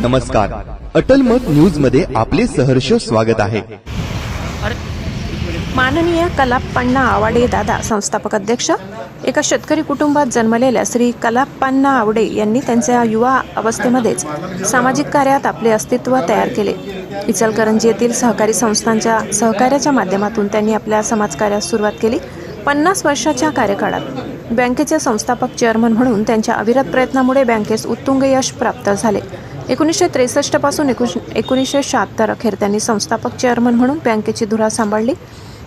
नमस्कार. अटल मत न्यूज मध्ये आपले सहर्ष स्वागत आहे. माननीय कलाप्पण्णा आवाडे दादा संस्थापक अध्यक्ष. एका शेतकरी कुटुंबात जन्मलेल्या श्री कलाप्पण्णा आवडे यांनी त्यांच्या युवा अवस्थेमध्येच सामाजिक कार्यात आपले अस्तित्व तयार केले. इचलकरंजी येथील सहकारी संस्थांच्या सहकार्याच्या माध्यमातून त्यांनी आपल्या समाजकार्यास सुरुवात केली. 50 वर्षाच्या कार्यकाळात बँकेचे संस्थापक चेअरमन म्हणून त्यांच्या अविरत प्रयत्नामुळे बँकेस उत्तुंग यश प्राप्त झाले. 1963 पासून 1976 अखेर त्यांनी संस्थापक चेअरमन म्हणून बँकेची धुरा सांभाळली.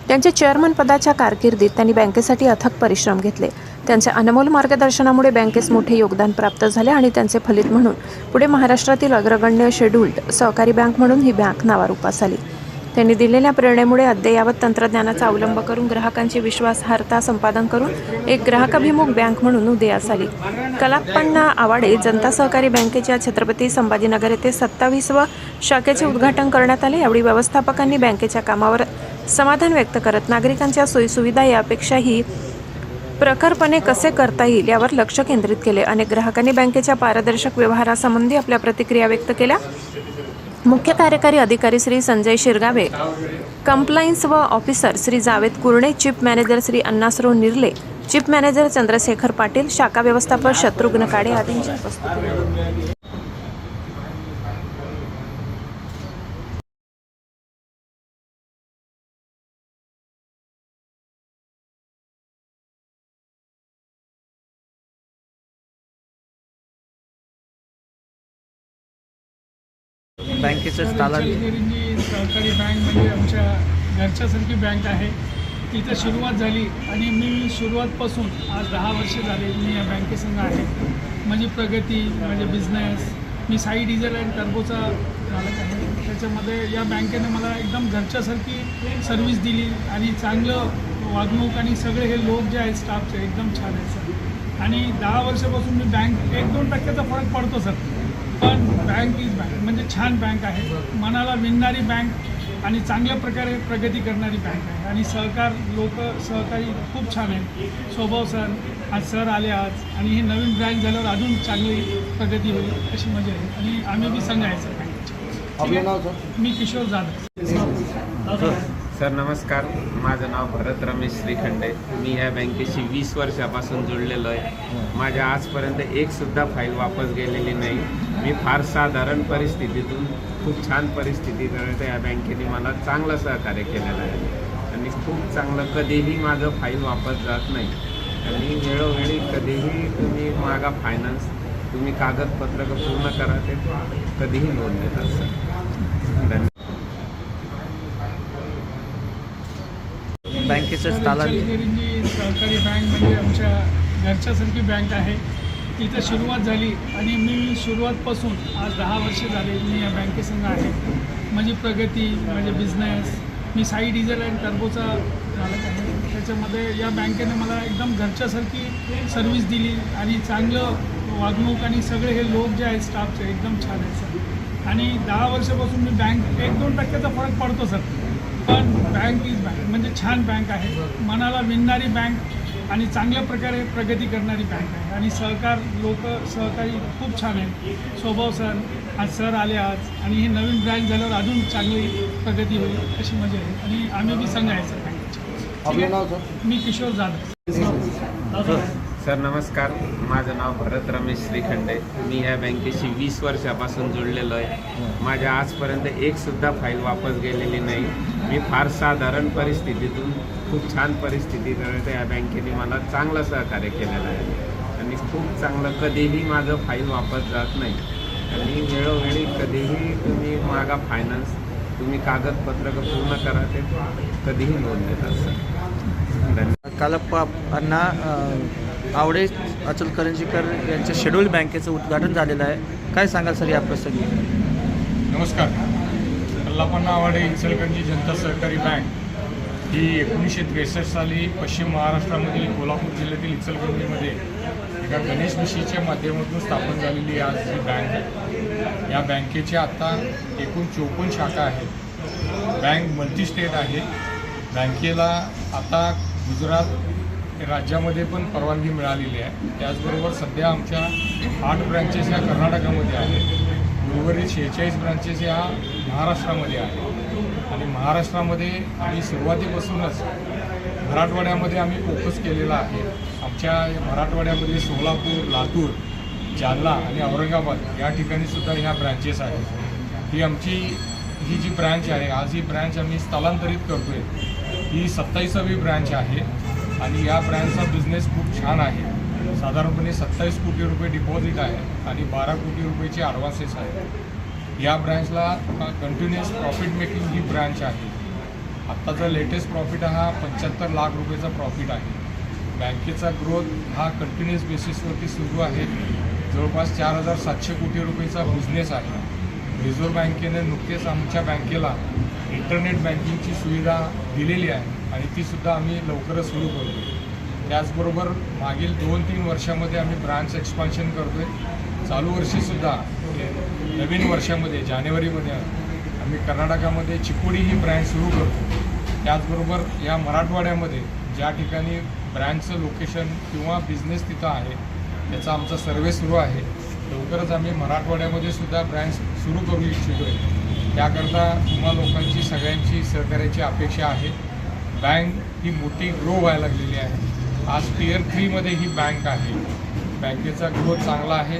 त्यांच्या चेअरमन पदाच्या कारकिर्दीत त्यांनी बँकेसाठी अथक परिश्रम घेतले. त्यांच्या अनमोल मार्गदर्शनामुळे बँकेस मोठे योगदान प्राप्त झाले आणि त्यांचे फलित म्हणून पुढे महाराष्ट्रातील अग्रगण्य शेड्यूल्ड सहकारी बँक म्हणून ही बँक नावारूपास आली. त्यांनी दिलेल्या प्रेरणेमुळे अद्ययावत तंत्रज्ञानाचा अवलंब करून ग्राहकांची विश्वासार्हता संपादन करून एक ग्राहकाभिमुख बँक म्हणून उदयास आली. कलाप्पण्णा आवाडे जनता सहकारी बँकेच्या छत्रपती संभाजीनगर येथे 27व्या शाखेचे उद्घाटन करण्यात आले. यावेळी व्यवस्थापकांनी बँकेच्या कामावर समाधान व्यक्त करत नागरिकांच्या सोयीसुविधा यापेक्षाही प्रखरपणे कसे करता येईल यावर लक्ष केंद्रित केले. अनेक ग्राहकांनी बँकेच्या पारदर्शक व्यवहारासंबंधी आपल्या प्रतिक्रिया व्यक्त केल्या. मुख्य कार्यकारी अधिकारी श्री संजय शिरगावे, कंप्लायन्स व officer Shri Javed Kurane, chief manager Shri Annasrao Nirle, chief manager Chandrashekhar Patil, शाखा व्यवस्थापक शत्रुघ्न काडे आदींची उपस्थिती. बँकेचं स्थलांतर सहकारी बँक म्हणजे आमच्या घरच्यासारखी बँक आहे. तिथं सुरुवात झाली आणि मी सुरुवातपासून आज 10 वर्ष झाले मी या बँकेसंग आहे. माझी प्रगती, माझे बिझनेस, मी साई डिझेल अँड टर्बोचा मालक आहे. त्याच्यामध्ये या बँकेने मला एकदम घरच्यासारखी सर्व्हिस दिली आणि चांगलं वागणूक आणि सगळे हे लोक जे आहेत स्टाफचे एकदम छान आहेत सर. आणि 10 वर्षापासून मी बँक 1-2% फरक पडतो सर, पण बँक इज बँक म्हणजे छान बँक आहे. मनाला विणणारी बँक आणि चांगल्या प्रकारे प्रगती करणारी बँक आहे. आणि सहकारी खूप छान आहे. स्वभाव सर, आज सर आले आज आणि हे नवीन ब्रँच झाल्यावर अजून चांगली प्रगती होईल अशी मजा आहे. आणि आम्ही बी संघ आहे सर बँकेचे. मी किशोर जाधव. सर नमस्कार, माझं नाव भरत रमेश श्रीखंडे. मी या बँकेशी 20 वर्षापासून जुळलेलो आहे. माझ्या आजपर्यंत एकसुद्धा फाईल वापस गेलेली नाही. मी फार साधारण परिस्थितीतून खूप छान परिस्थितीपर्यंत या बँकेने मला चांगलं सहकार्य केलेलं आहे आणि खूप चांगलं, कधीही माझं फाईल वापस जात नाही. आणि वेळोवेळी कधीही तुम्ही मागा फायनान्स, तुम्ही कागदपत्र पूर्ण करा, ते कधीही लोन देतात सर. धन्यवाद. बँकेचं स्थलांतर सहकारी बँक म्हणजे आमच्या घरच्यासारखी बँक आहे. तिथं सुरुवात झाली आणि मी सुरुवातपासून आज 10 वर्ष झाले मी या बँकेसंग आहे. माझी प्रगती, माझे बिझनेस, मी साई डिझेल अँड टर्बोचा मालक आहे. त्याच्यामध्ये या बँकेने मला एकदम घरच्यासारखी सर्व्हिस दिली आणि चांगलं वागणूक आणि सगळे हे लोक जे आहेत स्टाफचे एकदम छान आहेत सर. आणि 10 वर्षापासून मी बँक 1-2% फरक पडतो सर, पण बँक इज बँक म्हणजे छान बँक आहे. मनाला विणणारी बँक आणि चांगल्या प्रकारे प्रगती करणारी बँक आहे. आणि सहकारी खूप छान आहे. स्वभाव सर, आज सर आले आज आणि हे नवीन ब्रँच झाल्यावर अजून चांगली प्रगती होईल अशी मजा आहे. आणि आम्ही बी संघ आहे सर बँकेचे. मी किशोर जाधव. सर नमस्कार, माझं नाव भरत रमेश श्रीखंडे. मी या बँकेशी 20 वर्षापासून जुळलेलो आहे. माझ्या आजपर्यंत एकसुद्धा फाईल वापस गेलेली नाही. मी फार साधारण परिस्थितीतून खूप छान परिस्थितीपर्यंत या बँकेने मला चांगलं सहकार्य केलेलं आहे आणि खूप चांगलं, कधीही माझं फाईल वापस जात नाही. आणि वेळोवेळी कधीही तुम्ही मागा फायनान्स, तुम्ही कागदपत्र पूर्ण करा, ते कधीही लोन देतात सर. धन्यवाद. कलाप्पण्णा आवडे इचलकरंजीकर यांच्या शेड्यूल्ड बँकेचं उद्घाटन झालेलं आहे. काय सांगाल सर या प्रसंगी? नमस्कार. कलाप्पण्णा आवाडे इचलकरंजी जनता सहकारी बँक ही 1963 साली पश्चिम महाराष्ट्रामधील कोल्हापूर जिल्ह्यातील इचलकरंजीमध्ये एका गणेश मिशीच्या माध्यमातून स्थापन झालेली आज ही बँक आहे. या बँकेच्या आता एकूण 54 शाखा आहेत. बँक मल्टीस्टेट आहे. बँकेला आता गुजरात राज्यामध्ये पण परवानगी मिळालेली आहे. त्याचबरोबर सध्या आमच्या 8 ब्रँचेस ह्या कर्नाटकामध्ये आहेत. उर्वरित 46 ब्रांचेस या महाराष्ट्रामध्ये आहे आणि महाराष्ट्रामध्ये आम्ही सुरुवातीपासूनच मराठवाड्यामध्ये आम्ही फोकस केलेला आहे. आमच्या मराठवाड्यामध्ये सोलापूर, लातूर, जालना आणि औरंगाबाद या ठिकाणी सुद्धा ह्या ब्रँचेस आहेत. ही जी ब्रँच आहे, आज ही ब्रँच आम्ही स्थलांतरित करतो आहे. ही 27वी ब्रँच आहे आणि या ब्रँचचा बिझनेस खूप छान आहे. साधारणपणे 27 कोटी रुपये डिपॉझिट आहे आणि 12 कोटी रुपयाचे ॲडव्हान्सेस आहेत. या ब्रँचला कंटिन्युअस प्रॉफिट मेकिंग ही ब्रँच आहे. आत्ताचा लेटेस्ट प्रॉफिट हा 75 लाख रुपयाचा प्रॉफिट आहे. बँकेचा ग्रोथ हा कंटिन्युअस बेसिसवरती सुरू आहे. जवळपास 4700 कोटी रुपयाचा बिझनेस आहे. रिझर्व्ह बँकेने नुकतेच आमच्या बँकेला इंटरनेट बँकिंगची सुविधा दिलेली आहे आणि तीसुद्धा आम्ही लवकरच सुरू करतो. त्याचबरोबर मागील 2-3 वर्षामध्ये आम्ही ब्रांच एक्सपान्शन करतो आहे. चालू वर्षीसुद्धा नवीन वर्षामध्ये जानेवारीमध्ये आम्ही कर्नाटकामध्ये चिकोडी ही ब्रँच सुरू करतो. त्याचबरोबर या मराठवाड्यामध्ये ज्या ठिकाणी ब्रँचचं लोकेशन किंवा बिझनेस तिथं आहे त्याचा आमचा सर्वे सुरू आहे. लवकरच आम्ही मराठवाड्यामध्ये सुद्धा ब्रँच सुरू करू इच्छितो आहे. त्याकरता तुम्हा लोकांची सगळ्यांची सहकार्याची अपेक्षा आहे. बँक ही मोठी ग्रो व्हायला लागलेली आहे. आज Tier 3मध्ये ही बँक आहे. बँकेचा ग्रोथ चांगला आहे.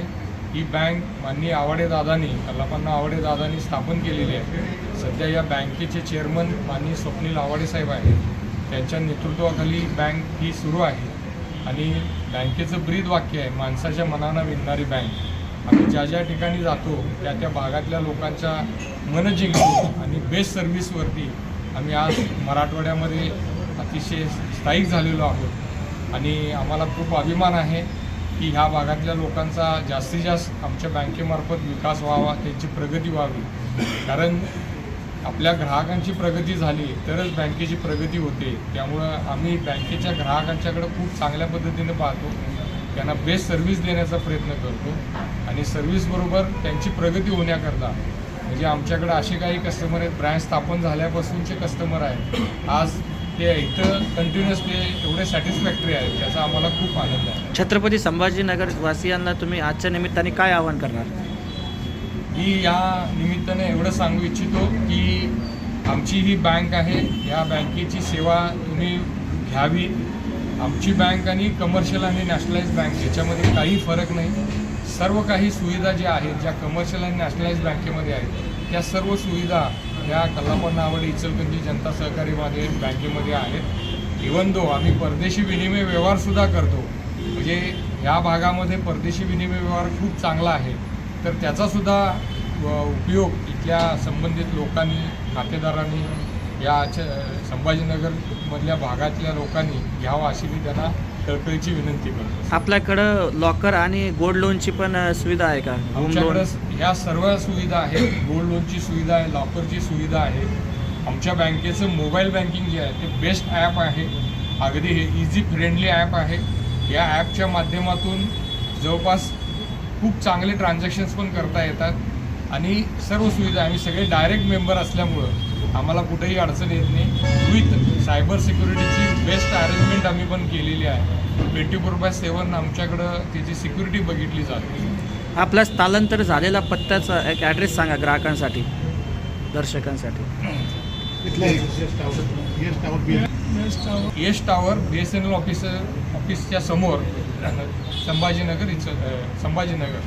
ही बँक माननीय आवाडे दादांनी, कल्लापन्ना आवाडे दादांनी स्थापन केलेली आहे. सध्या या बँकेचे चेअरमन माननीय स्वप्नील आवाडे साहेब आहेत. त्यांच्या नेतृत्वाखाली बँक ही सुरू आहे आणि बँकेचं ब्रीद वाक्य आहे, माणसाच्या मनानं विणणारी बँक. आम्ही ज्या ज्या ठिकाणी जातो त्या त्या भागातल्या लोकांच्या मन जिंकतो आणि बेस्ट सर्व्हिसवरती आम्ही आज मराठवाड्यामध्ये अतिशय स्थायिक झालेलो आहोत आणि आम्हाला खूप अभिमान आहे की ह्या भागातल्या लोकांचा जास्तीत जास्त आमच्या बँकेमार्फत विकास व्हावा, त्यांची प्रगती व्हावी. कारण आपल्या ग्राहकांची प्रगती झाली तरच बँकेची प्रगती होते. त्यामुळं आम्ही बँकेच्या ग्राहकांच्याकडे खूप चांगल्या पद्धतीने पाहतो, त्यांना बेस्ट सर्व्हिस देण्याचा प्रयत्न करतो आणि सर्व्हिसबरोबर त्यांची प्रगती होण्याकरता म्हणजे आमच्याकडे असे काही कस्टमर आहेत, ब्रँच स्थापन झाल्यापासूनचे कस्टमर आहेत, आज ते इथं कंटिन्युअस ते एवढे सॅटिस्फॅक्टरी आहेत, त्याचा आम्हाला खूप आनंद आहे. छत्रपती संभाजीनगर वासियांना तुम्ही आजच्या निमित्ताने काय आवाहन करणार? मी या निमित्ताने एवढं सांगू इच्छितो की आमची ही बँक आहे, या बँकेची सेवा तुम्ही घ्यावी. आमची बँक आणि कमर्शियल आणि नॅशनलाइज बँक याच्यामध्ये काही फरक नाही. सर्व काही सुविधा ज्या आहेत, ज्या कमर्शियल आणि नॅशनलाइज बँकेमध्ये आहेत, त्या सर्व सुविधा या कल्लापन्ना आवाडे इचलकरंजी जनता सहकारी बँकेमध्ये आहेत. इवन दो आम्ही परदेशी विनिमय व्यवहारसुद्धा करतो, म्हणजे या भागामध्ये परदेशी विनिमय व्यवहार खूप चांगला आहे, तर त्याचासुद्धा उपयोग इथल्या संबंधित लोकांनी, खातेदारांनी, या संभाजीनगरमधल्या भागातल्या लोकांनी घ्यावा अशी मी त्यांना कळकळीची विनंती करतो. आपल्याकडं लॉकर आणि गोल्ड लोनची पण सुविधा आहे का? आमच्याकडं ह्या सर्व सुविधा आहेत. गोल्ड लोनची सुविधा आहे, लॉकरची सुविधा आहे. आमच्या बँकेचं मोबाईल बँकिंग जे आहे ते बेस्ट ॲप आहे. अगदी हे इझी फ्रेंडली ॲप आहे. या ॲपच्या माध्यमातून जवळपास खूप चांगले ट्रान्झॅक्शन्स पण करता येतात आणि सर्व सुविधा आम्ही सगळे डायरेक्ट मेंबर असल्यामुळं आम्हाला कुठेही अडचण येत नाही. विथ सायबर सिक्युरिटीची बेस्ट अरेंजमेंट आम्ही पण केलेली आहे. 24/7 आमच्याकडं त्याची सिक्युरिटी बघितली जाते. आपला स्थलांतर झालेला पत्त्याचा एक ॲड्रेस सांगा ग्राहकांसाठी, दर्शकांसाठी. येस टावर BSNL ऑफिसच्या समोर संभाजीनगर.